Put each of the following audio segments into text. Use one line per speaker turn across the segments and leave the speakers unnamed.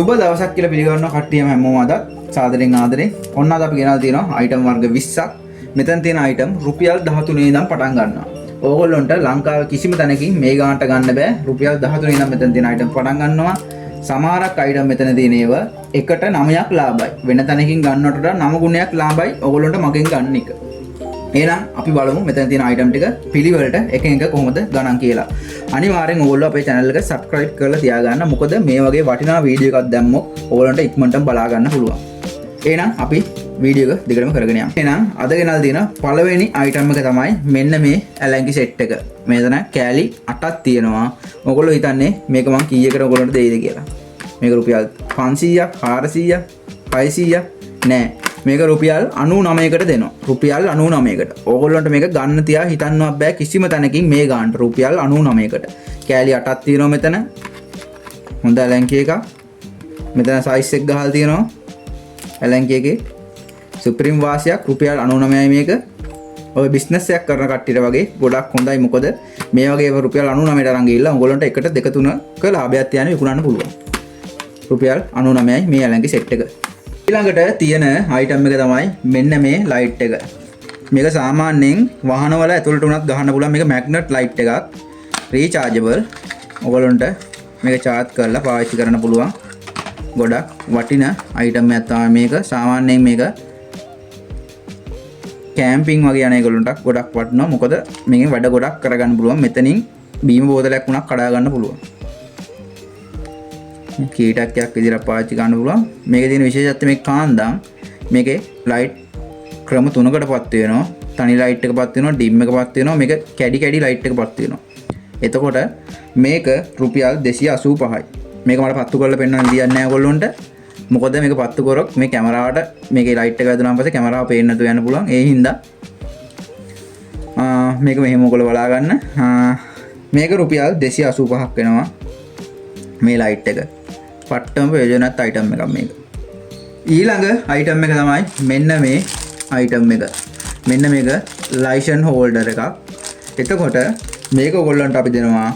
සුබ දවසක් කියලා පිළිගන්නවා කට්ටියම හැමෝම අද සාදරෙන් ආදරෙන් ඔන්න අද අපි ගෙනල්ලා තියෙනවා අයිටම් වර්ග 20ක්. මෙතන තියෙන අයිටම් රුපියල් 13 ඉඳන් පටන් ගන්නවා. ඕගොල්ලන්ට ලංකාවේ කිසිම තැනකින් මේ ගානට ගන්න බෑ. රුපියල් 13 ඉඳන් මෙතන තියෙන අයිටම් පටන් ගන්නවා. සමහරක් අයිටම් මෙතන තියෙන ඒවා එකට 9ක් ලාභයි. වෙන තැනකින් ගන්නවට වඩා 9 ගුණයක් ලාභයි ඕගොල්ලන්ට මගෙන් ගන්න එක. එහෙනම් අපි බලමු මෙතන තියෙන අයිටම් ටික පිළිවෙලට එක එක කොහොමද ගණන් කියලා. අනිවාර්යෙන් ඕගොල්ලෝ අපේ channel එක subscribe කරලා තියාගන්න. මොකද මේ වගේ වටිනා වීඩියෝ එකක් දැම්මොත් ඕගොල්ලන්ට ඉක්මනටම බලා ගන්න පුළුවන්. එහෙනම් අපි වීඩියෝ එක දිගටම කරගෙන යමු. එහෙනම් අද ගෙනල්ලා තියෙන පළවෙනි අයිටම් එක තමයි මෙන්න මේ ඇලංකි සෙට් එක. මෙතන කෑලි 8ක් තියෙනවා. ඕගොල්ලෝ හිතන්නේ මේක මං කීයකට ඕගොල්ලන්ට දෙයිද කියලා. මේක රුපියල් 500ක් 400ක් 600ක් නෑ. මේක රුපියල් 99කට දෙනවා. රුපියල් 99කට. ඕගොල්ලන්ට මේක ගන්න තියා හිතන්නවත් බෑ කිසිම තැනකින් මේ ගන්නට රුපියල් 99කට. කෑලි 8ක් තියෙනවා මෙතන. හොඳ ඇලංකි එකක්. මෙතන සයිස් එක ගහලා තියෙනවා. ඇලංකි එකේ සුප්‍රීම වාසියක් රුපියල් 99යි මේක. ඔය බිස්නස් එකක් කරන කට්ටියට වගේ ගොඩක් හොඳයි. මොකද මේ වගේ රුපියල් 99ට අරන් ගිහිල්ලා ඕගොල්ලන්ට එකට දෙක තුනක ලාභයක් තියාගෙන විකුණන්න පුළුවන්. රුපියල් 99යි මේ ඇලංකි සෙට් එක. ඊළඟට තියෙන අයිටම් එක තමයි මෙන්න මේ ලයිට් එක. මේක සාමාන්‍යයෙන් වාහනවල ඇතුළට උනත් ගහන්න පුළුවන්. මේක මැග්නට් ලයිට් එකක්. රීචාර්ජබල්. ඔයගොල්ලන්ට මේක charge කරලා පාවිච්චි කරන්න පුළුවන්. ගොඩක් වටින අයිටම් එකක් තමයි මේක. සාමාන්‍යයෙන් මේක කැම්පින් වගේ යන ඒගොල්ලන්ට ගොඩක් වටිනවා. මොකද මේකෙන් වැඩ ගොඩක් කරගන්න පුළුවන්. මෙතනින් බීම බෝතලයක් උනක් කඩා ගන්න පුළුවන්. කීටක්යක් විදිහට පාවිච්චි කරන්න පුළුවන්. මේකේ තියෙන විශේෂත්වය මේ කාන්දම් මේකේ ලයිට් ක්‍රම 3කටපත් වෙනවා. තනි ලයිට් එකපත් වෙනවා, ඩිම් එකපත් වෙනවා, මේක කැඩි කැඩි ලයිට් එකපත් වෙනවා. එතකොට මේක රුපියල් 285යි. මේක මට පත්තු කරලා පෙන්වන්න විදියක් නැහැ ඔයගොල්ලන්ට. මොකද මේක පත්තු කරොත් මේ කැමරාවට මේකේ ලයිට් එක වැදුනාන් පස්සේ කැමරාව පේන්නේ නැතුව යන්න පුළුවන්. ඒ හින්දා මේක මෙහෙම ඔයගොල්ලෝ බලා ගන්න. මේක රුපියල් 285ක් වෙනවා මේ ලයිට් එක. පට්ටම ප්‍රයෝජනවත් අයිටම් එකක් මේක. ඊළඟ අයිටම් එක තමයි මෙන්න මේ අයිටම් එක. මෙන්න මේක ලයිසන් හෝල්ඩර් එකක්. එතකොට මේක ඔයගොල්ලන්ට අපි දෙනවා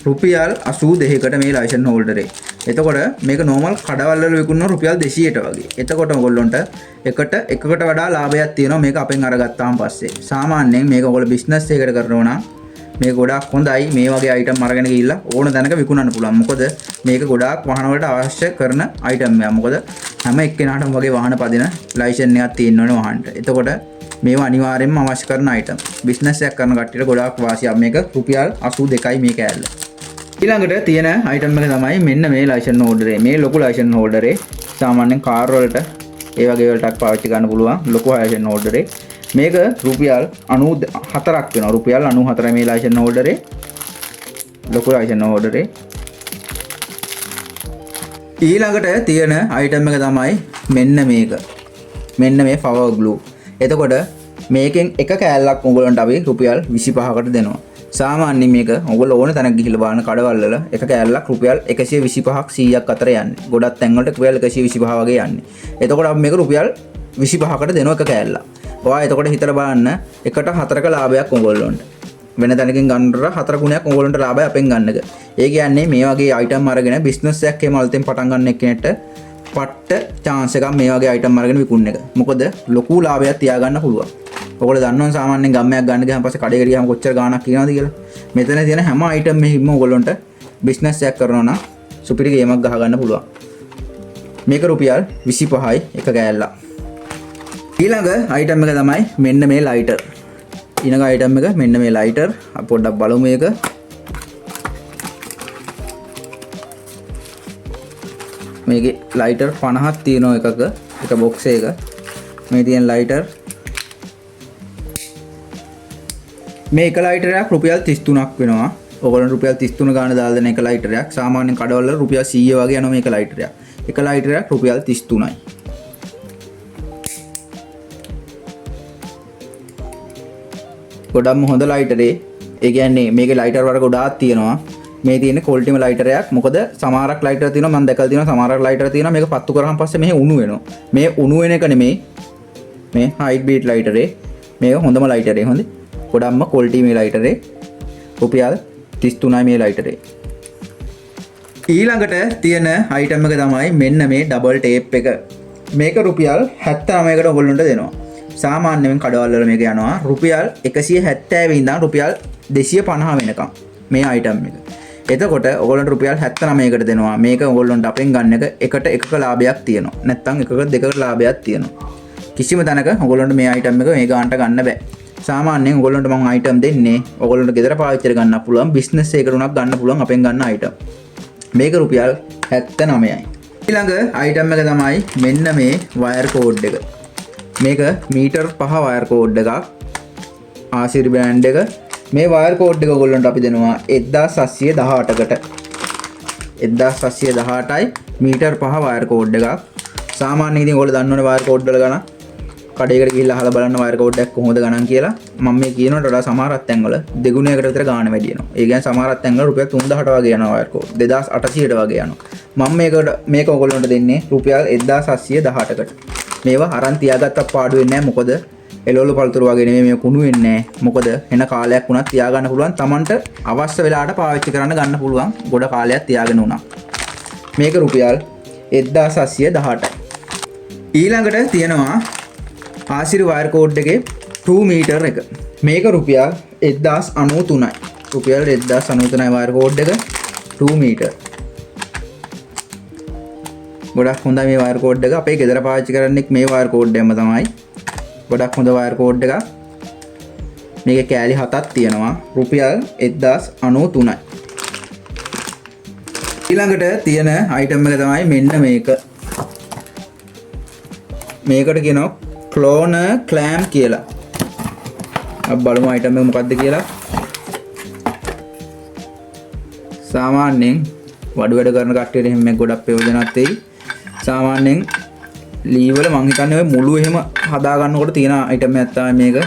රුපියල් 82කට මේ ලයිසන් හෝල්ඩර් එක. එතකොට මේක නෝමල් කඩවල් වල විකුණන රුපියල් 200ට වගේ. එතකොට ඔයගොල්ලන්ට එකකට වඩා ලාභයක් තියෙනවා මේක අපෙන් අරගත්තාන් පස්සේ. සාමාන්‍යයෙන් මේක ඔයගොල්ලෝ බිස්නස් එකකට කරනවා නම් මේ ගොඩක් හොඳයි. මේ වගේ අයිටම් අරගෙන ගිහිල්ලා ඕන තැනක විකුණන්න පුළුවන්. මොකද මේක ගොඩාක් වාහන වලට අවශ්‍ය කරන අයිටම් එකක්. මොකද හැම එක්කෙනාටම වගේ වාහන පදින ලයිසන් එකක් තියෙන්න ඕනේ වාහනට. එතකොට මේවා අනිවාර්යයෙන්ම අවශ්‍ය කරන අයිටම්. බිස්නස් එකක් කරන කට්ටියට ගොඩාක් වාසියක්. මේක රුපියල් 82යි මේ කෑල්ල. ඊළඟට තියෙන අයිටම් එක තමයි මෙන්න මේ ලයිසන් හෝල්ඩර් එක. මේ ලොකු ලයිසන් හෝල්ඩර් එක සාමාන්‍යයෙන් කාර් වලට ඒ වගේ වලටත් පාවිච්චි කරන්න පුළුවන් ලොකු ලයිසන් හෝල්ඩර් එක. මේක රුපියල් 94ක් වෙනවා. රුපියල් 94යි මේ ලයිසන් හෝල්ඩර් එක. ලොකු ලයිසන් හෝල්ඩර් එක. ඊළඟට තියෙන අයිටම් එක තමයි මෙන්න මේක. මෙන්න මේ පවර් ග්ලූ. එතකොට මේකෙන් එක කෑල්ලක් උගලන්ට අපි රුපියල් 25කට දෙනවා. සාමාන්‍යයෙන් මේක ඔයගොල්ලෝ ඕන තැනක ගිහිල්ලා බලන කඩවල් වල එක කෑල්ලක් රුපියල් 125ක් 100ක් අතර යන්නේ. ගොඩක් තැන් වලට රුපියල් 125 වගේ යන්නේ. එතකොට අපි මේක රුපියල් 25කට දෙනවා එක කෑල්ලක්. ඔයා එතකොට හිතලා බලන්න එකට 4ක ලාභයක් ඔයගොල්ලන්ට. වෙන තැනකින් ගන්නතර 4 ගුණයක් ඔයගොල්ලන්ට ලාභය අපෙන් ගන්න එක. ඒ කියන්නේ මේ වගේ අයිටම් අරගෙන බිස්නස් එකක් එහෙම අලුතෙන් පටන් ගන්න එක්කෙනෙක්ට පට්ට chance එකක් මේ වගේ අයිටම් අරගෙන විකුණන එක. මොකද ලොකු ලාභයක් තියාගන්න පුළුවන්. ඔයගොල්ලෝ දන්නවනේ සාමාන්‍යයෙන් ගම්මයක් ගන්න ගියාම පස්සේ කඩේකට ගියාම කොච්චර ගාණක් කියනවද කියලා. මෙතන තියෙන හැම අයිටම් එකකින්ම ඔයගොල්ලන්ට බිස්නස් එකක් කරනවා නම් සුපිරි ගේමක් ගහ ගන්න පුළුවන්. මේක රුපියල් 25යි එක කෑල්ලක්. ඊළඟ අයිටම් එක තමයි මෙන්න මේ ලයිටර්. ඊළඟ අයිටම් එක මෙන්න මේ ලයිටර්. අපි පොඩ්ඩක් බලමු මේක. මේකේ ලයිටර් 50ක් තියෙනවා එකක. එක බොක්ස් එක. මේ තියෙන ලයිටර් මේ එක ලයිටරයක් රුපියල් 33ක් වෙනවා. ඔයගොල්ලෝ රුපියල් 33 ගාන දාලා දෙන එක ලයිටරයක්. සාමාන්‍යයෙන් කඩවල වල රුපියල් 100 වගේ යනවා මේක ලයිටරයක්. එක ලයිටරයක් රුපියල් 33යි. ගොඩක්ම හොඳ ලයිටරේ. ඒ කියන්නේ මේකේ ලයිටර් වර්ග ගොඩාක් තියෙනවා. මේ තියෙන ක්වොලිටිම ලයිටරයක්. මොකද සමහරක් ලයිටර් තියෙනවා මම දැකලා තියෙනවා සමහරක් ලයිටර් තියෙනවා මේක පත්තු කරාන් පස්සේ මෙහෙ උණු වෙනවා. මේ උණු වෙන එක නෙමෙයි. මේ හයිට් බීට් ලයිටරේ. මේක හොඳම ලයිටරේ. හොඳේ. ගොඩක්ම ක්වොලිටි මේ ලයිටරේ. රුපියල් 33යි මේ ලයිටරේ. ඊළඟට තියෙන අයිටම් එක තමයි මෙන්න මේ ඩබල් ටේප් එක. මේක රුපියල් 79කට ඔයගොල්ලන්ට දෙනවා. සාමාන්‍යයෙන් කඩවල වල මේක යනවා රුපියල් 170 ඉඳන් රුපියල් 250 වෙනකම් මේ අයිටම් එක. එතකොට ඔයගොල්ලන්ට රුපියල් 79කට දෙනවා. මේක ඔයගොල්ලන්ට අපෙන් ගන්න එක එකට එකක ලාභයක් තියෙනවා. නැත්නම් එකක දෙකක ලාභයක් තියෙනවා. කිසිම තැනක ඔයගොල්ලන්ට මේ අයිටම් එක මේ ගානට ගන්න බෑ. සාමාන්‍යයෙන් ඔයගොල්ලන්ට මම අයිටම් දෙන්නේ ඔයගොල්ලන්ට ගෙදර පාවිච්චි කර ගන්න පුළුවන් බිස්නස් එකකට උනක් ගන්න පුළුවන් අපෙන් ගන්න අයිටම්. මේක රුපියල් 79යි. ඊළඟ අයිටම් එක තමයි මෙන්න මේ වයර් කෝඩ් එක. මේක මීටර් 5 වයර් කෝඩ් එකක්. ආසිරි බ්‍රෑන්ඩ් එක. මේ වයර් කෝඩ් එක ඔයගොල්ලන්ට අපි දෙනවා 1718කට. 1718යි මීටර් 5 වයර් කෝඩ් එකක්. සාමාන්‍යයෙන් ඉතින් ඔයගොල්ලෝ දන්නවනේ වයර් කෝඩ් වල ගණන්. කඩේකට ගිහිල්ලා අහලා බලන්න වයර් කෝඩ් එකක් කොහොමද ගණන් කියලා. මම මේ කියනකට වඩා සමහරක් තැන්වල දෙගුණයකට විතර ගාණ වැඩි වෙනවා. ඒ කියන්නේ සමහරක් තැන්වල රුපියල් 3000ට වගේ යනවා වයර් කෝඩ්. 2800ට වගේ යනවා. මම මේක ඔයගොල්ලන්ට දෙන්නේ රුපියල් 1718කට. මේවා අරන් තියාගත්තත් පාඩු වෙන්නේ නැහැ. මොකද එළවලු පළතුරු වගේ නෙමෙයි මේ කුණු වෙන්නේ නැහැ. මොකද එන කාලයක් වුණත් තියාගන්න පුළුවන්. Tamanට අවශ්‍ය වෙලාවට පාවිච්චි කරන්න ගන්න පුළුවන්. ගොඩ කාලයක් තියාගෙන උනා. මේක රුපියල් 1718යි. ඊළඟට තියෙනවා ආසිරි වයර් කෝඩ් එකේ 2 මීටර් එක. මේක රුපියල් 1093යි. රුපියල් 1093යි වයර් කෝඩ් එක 2 මීටර්. ගොඩක් හොඳයි මේ වයර් කෝඩ් එක. අපේ ගෙදර පාවිච්චි කරන්නේ මේ වයර් කෝඩ් එකම තමයි. ගොඩක් හොඳ වයර් කෝඩ් එකක්. මේකේ කෑලි 7ක් තියෙනවා. රුපියල් 1093යි. ඊළඟට තියෙන අයිටම් එක තමයි මෙන්න මේක. මේකට කියනවා ක්ලෝනර් ක්ලෑම් කියලා. අපි බලමු අයිටම් එක මොකක්ද කියලා. සාමාන්‍යයෙන් වඩු වැඩ කරන කට්ටියට එහෙම මේක ගොඩක් ප්‍රයෝජනවත් වෙයි. සාමාන්‍යයෙන් ලී වල මං හිතන්නේ ඔය මුළු එහෙම හදා ගන්නකොට තියෙන අයිටම් එකක් තමයි මේක.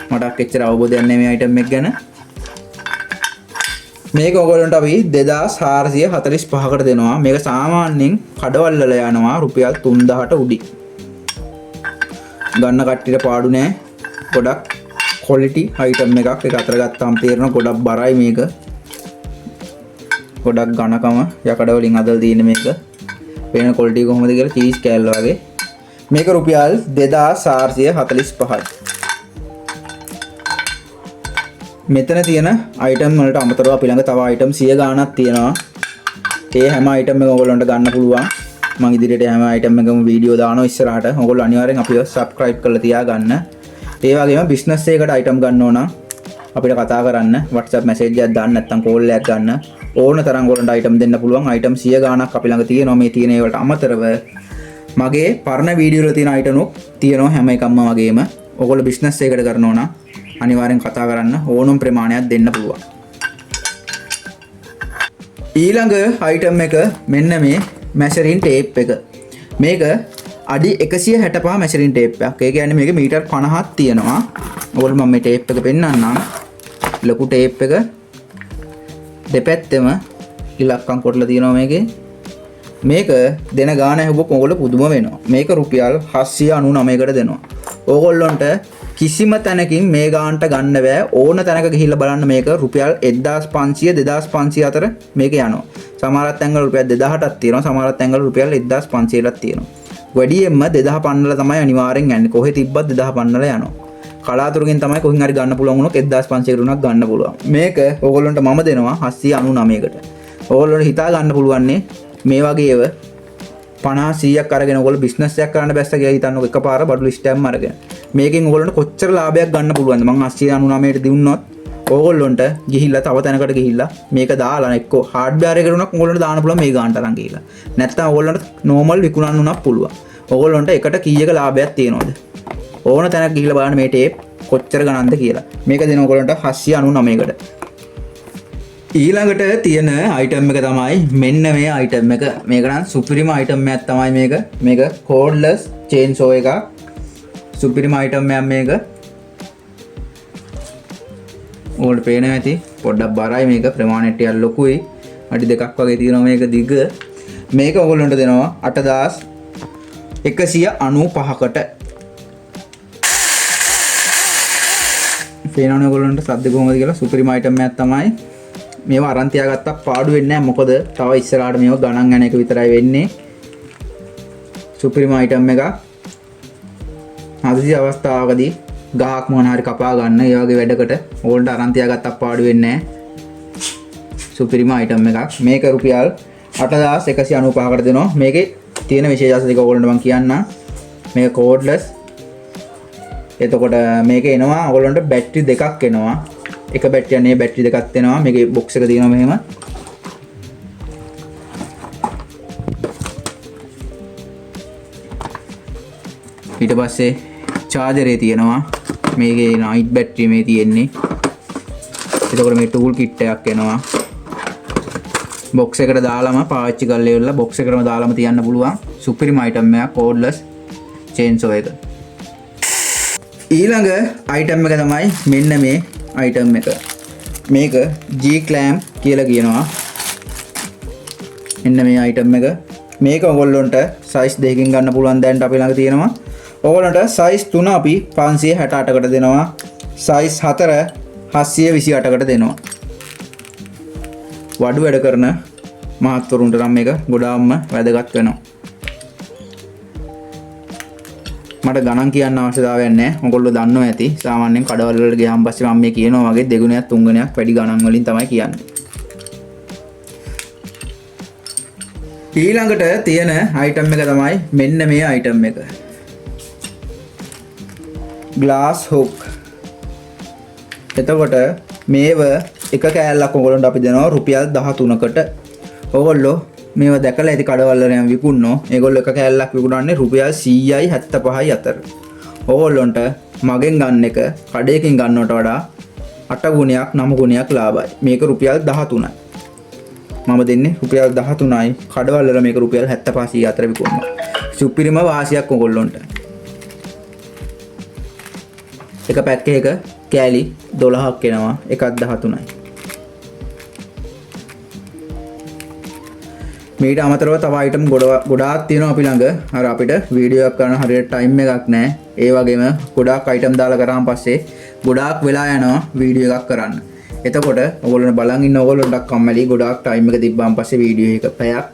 මට එච්චර අවබෝධයක් නැහැ මේ අයිටම් එක ගැන. මේක ඔයගොල්ලන්ට අපි 2445කට දෙනවා. මේක සාමාන්‍යයෙන් කඩවල වල යනවා රුපියල් 3000ට උඩින්. ගන්න කට්ටියට පාඩු නෑ. ගොඩක් ක්වොලිටි අයිටම් එකක්. ඒක අතර ගත්තාම තේරෙනවා ගොඩක් බරයි මේක. ගොඩක් ඝනකම යකඩ වලින් හදලා තියෙන මේක. වෙන ක්වොලිටි කොහොමද කියලා චීස් කෑල්ල වගේ. මේක රුපියල් 2445යි. මෙතන තියෙන අයිටම් වලට අමතරව අපි ළඟ තව අයිටම් 100 ගාණක් තියෙනවා. ඒ හැම අයිටම් එකම ඔයගොල්ලන්ට ගන්න පුළුවන්. මම ඉදිරියට හැම අයිටම් එකම වීඩියෝ දානවා ඉස්සරහට. ඔයගොල්ලෝ අනිවාර්යෙන් අපිව subscribe කරලා තියාගන්න. ඒ වගේම බිස්නස් එකකට අයිටම් ගන්න ඕන අපිට කතා කරන්න WhatsApp message එකක් දාන්න නැත්නම් call එකක් ගන්න. ඕන තරම් ඔයගොල්ලන්ට අයිටම් දෙන්න පුළුවන්. අයිටම් 100 ගාණක් අපි ළඟ තියෙනවා. මේ තියෙන ඒවලට අමතරව මගේ පරණ වීඩියෝ වල තියෙන අයිටම් තියෙනවා හැම එකක්ම වගේම. ඔයගොල්ලෝ බිස්නස් එකකට කරනවා නම් අනිවාර්යෙන් කතා කරන්න ඕනම ප්‍රමාණයක් දෙන්න පුළුවන්. ඊළඟ අයිටම් එක මෙන්න මේ මැෂරින් ටේප් එක. මේක අඩි 165 මැෂරින් ටේප් එකක්. ඒ කියන්නේ මේක මීටර් 50ක් තියෙනවා. ඔයගොල්ලෝ මම මේ ටේප් එක පෙන්නන්නම්. ලොකු ටේප් එක දෙපැත්තෙම ඉලක්කම් කොටලා තියෙනවා මේකේ. මේක දෙන ගාණ හැවුවොත් ඔයගොල්ලෝ පුදුම වෙනවා. මේක රුපියල් 799කට දෙනවා. ඕගොල්ලොන්ට කිසිම තැනකින් මේ ගානට ගන්න බෑ. ඕන තැනක ගිහිල්ලා බලන්න මේක රුපියල් 1500 2500 අතර මේක යනවා. සමහරක් තැන්වල රුපියල් 2000ක් තියෙනවා. සමහරක් තැන්වල රුපියල් 1500ක් තියෙනවා. වැඩියෙන්ම 2000 පන්නල තමයි අනිවාර්යෙන් යන්නේ. කොහෙ තිබ්බත් 2000 පන්නල යනවා. කලාතුරකින් තමයි කොහෙන් හරි ගන්න පුළුවන් වුණොත් 1500කට උනක් ගන්න පුළුවන්. මේක ඕගොල්ලන්ට මම දෙනවා 799කට. ඕගොල්ලන්ට හිතා ගන්න පුළුවන්නේ මේ වගේව 50-100ක් අරගෙන ඔයගොල්ලෝ බිස්නස් එකක් කරන්න බැස්ස කියලා හිතන්නකො එකපාර බඩු ලිස්ට් එකක්ම අරගෙන. මේකෙන් ඔයගොල්ලන්ට කොච්චර ලාභයක් ගන්න පුළුවන්ද? මම 899ට දුන්නොත් ඕගොල්ලොන්ට ගිහිල්ලා තව තැනකට ගිහිල්ලා මේක දාලා එක්කෝ හાર્ඩ්වෙයාර් එකකට උනක් ඔයගොල්ලන්ට දාන්න පුළුවන් මේ ගානට අරන් ගිහිල්ලා. නැත්නම් ඔයගොල්ලන්ට නෝමල් විකුණන්න උනක් පුළුවන්. ඔයගොල්ලන්ට එකට කීයක ලාභයක් තියෙනවද? ඕන තැනක ගිහිල්ලා බලන්න මේ ටේප් කොච්චර ගණන්ද කියලා. මේක දෙන ඔයගොල්ලන්ට 799කට. ඊළඟට තියෙන අයිටම් එක තමයි මෙන්න මේ අයිටම් එක. මේක නම් සුපිරිම අයිටම් එකක් තමයි මේක. මේක cordless chainsaw එකක්. සුපිරිම අයිටම් එකක් මේක. ඕකට පේනවා ඇති. පොඩ්ඩක් බරයි මේක. ප්‍රමාණයට ටිකක් ලොකුයි. අඩි 2ක් වගේ තියෙනවා මේක දිග. මේක ඔයගොල්ලන්ට දෙනවා 8195කට. පේනවනේ ඔයගොල්ලන්ට සද්ද කොහොමද කියලා. සුපිරිම අයිටම් එකක් තමයි. මේවා අරන් තියාගත්තා පාඩු වෙන්නේ නැහැ. මොකද තව ඉස්සරහට මේවා ගණන් යන එක විතරයි වෙන්නේ. සුපිරිම අයිටම් එකක්. හදිසි අවස්ථාවකදී ගහක් මොන හරි කපා ගන්න ඒ වගේ වැඩකට ඕගොල්ලන්ට අරන් තියාගත්තා පාඩු වෙන්නේ නැහැ. සුපිරිම අයිටම් එකක්. මේක රුපියල් 8195කට දෙනවා. මේකේ තියෙන විශේෂත්ව ටික ඕගොල්ලන්ට මම කියන්නම්. මේක කෝඩ්ලස්. එතකොට මේක එනවා ඕගොල්ලන්ට බැටරි දෙකක් එනවා. එක බැටරියක් නේ බැටරි දෙකක් එනවා. මේකේ බොක්ස් එක තියෙනවා මෙහෙම. ඊට පස්සේ චාර්ජරේ තියෙනවා. මේකේ නයිට් බැටරි මේ තියෙන්නේ. එතකොට මේ ටූල් කිට් එකක් එනවා. බොක්ස් එකට දාලාම පාවිච්චි කරලා ඉවරලා බොක්ස් එකටම දාලාම තියන්න පුළුවන්. සුපිරිම අයිටම් එකක් කෝඩ්ලස් චේන්සෝ එක. ඊළඟ අයිටම් එක තමයි මෙන්න මේ අයිටම් එක. මේක G clamp කියලා කියනවා. මෙන්න මේ අයිටම් එක. මේක ඔයගොල්ලොන්ට සයිස් දෙකකින් ගන්න පුළුවන් දැන් අපි ළඟ තියෙනවා. ඔයගොල්ලන්ට සයිස් 3 අපි 568කට දෙනවා. සයිස් 4 728කට දෙනවා. වඩු වැඩ කරන මහත්වරුන්ට නම් මේක ගොඩාක්ම වැදගත් වෙනවා. මට ගණන් කියන්න අවශ්‍යතාවයක් නැහැ. ඔයගොල්ලෝ දන්නවා ඇති. සාමාන්‍යයෙන් කඩවල වලට ගියාම පස්සේ මම මේ කියනවා වගේ දෙගුණයක් තුන්ගුණයක් වැඩි ගණන් වලින් තමයි කියන්නේ. ඊළඟට තියෙන අයිටම් එක තමයි මෙන්න මේ අයිටම් එක. glass hook. එතකොට මේව එක කෑල්ලක් ඔයගොල්ලන්ට අපි දෙනවා රුපියල් 13කට. ඔයගොල්ලෝ මේව දැකලා ඇති කඩවල වල යන විකුණනෝ. ඒගොල්ලෝ එක කෑල්ලක් විකුණන්නේ රුපියල් 100යි 75යි අතර. ඔයගොල්ලොන්ට මගෙන් ගන්න එක කඩේකින් ගන්නවට වඩා 8 ගුණයක් 9 ගුණයක් ලාභයි. මේක රුපියල් 13යි. මම දෙන්නේ රුපියල් 13යි. කඩවල වල මේක රුපියල් 75 අතර විකුණනවා. සුපිරිම වාසියක් ඔයගොල්ලොන්ට. එක පැක් එකක කෑලි 12ක් එනවා. එකක් 13යි. මීට අමතරව තව අයිටම් ගොඩාක් තියෙනවා අපි ළඟ. අර අපිට වීඩියෝ එකක් කරන්න හරියට ටයිම් එකක් නැහැ. ඒ වගේම ගොඩාක් අයිටම් දාලා කරාන් පස්සේ ගොඩාක් වෙලා යනවා වීඩියෝ එකක් කරන්න. එතකොට ඔයගොල්ලෝ බලන් ඉන්න ඔයගොල්ලන්ට කම්මැලි ගොඩාක් ටයිම් එක තිබ්බාන් පස්සේ වීඩියෝ එක පැයක්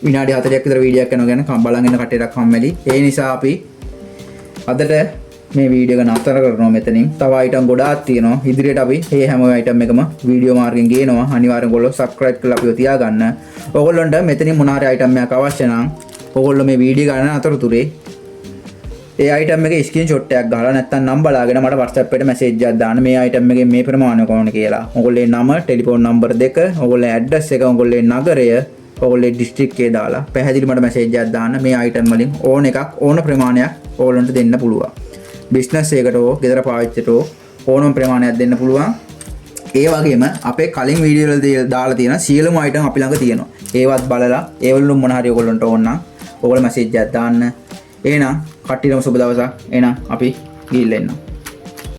විනාඩි 40ක් විතර වීඩියෝ එකක් කරනවා ගැන බලන් ඉන්න කට්ටියට කම්මැලි. ඒ නිසා අපි අදට මේ වීඩියෝ එක නතර කරනවා මෙතනින්. තව අයිටම් ගොඩාක් තියෙනවා. ඉදිරියට අපි මේ හැම අයිටම් එකම වීඩියෝ මාර්ගෙන් ගේනවා. අනිවාර්යෙන් ඔයගොල්ලෝ subscribe කරලා අපිව තියාගන්න. ඔයගොල්ලන්ට මෙතනින් මොන හරි අයිටම් එකක් අවශ්‍ය නම් ඔයගොල්ලෝ මේ වීඩියෝ ගන්න අතරතුරේ ඒ අයිටම් එකේ ස්ක්‍රීන්ෂොට් එකක් ගහලා නැත්නම් නම් බලාගෙන මට WhatsApp එකට මැසේජ් එකක් දාන්න මේ අයිටම් එකේ මේ ප්‍රමාණය කොහොමද කියලා. ඔයගොල්ලේ නම, ටෙලිෆෝන් නම්බර් දෙක, ඔයගොල්ලේ ඇඩ්‍රස් එක, ඔයගොල්ලේ නගරය, ඔයගොල්ලේ ඩිස්ට්‍රික්ට් එකේ දාලා පැහැදිලි මට මැසේජ් එකක් දාන්න. මේ අයිටම් වලින් ඕන එකක් ඕන ප්‍රමාණයක් ඔයගොල්ලන්ට දෙන්න පුළුවන්. බිස්නස් එකකට හෝ ගෙදර පාවිච්චියට හෝ ඕනම ප්‍රමාණයක් දෙන්න පුළුවන්. ඒ වගේම අපේ කලින් වීඩියෝ වල දාලා තියෙන සියලුම අයිටම් අපි ළඟ තියෙනවා. ඒවත් බලලා ඒ වලින් මොන හරි ඔයගොල්ලන්ට ඕන නම් ඔයගොල්ලෝ මැසේජ් එකක් දාන්න. එහෙනම් කට්ටියටම සුබ දවසක්. එහෙනම් අපි ගිහිල්ලා එන්නම්.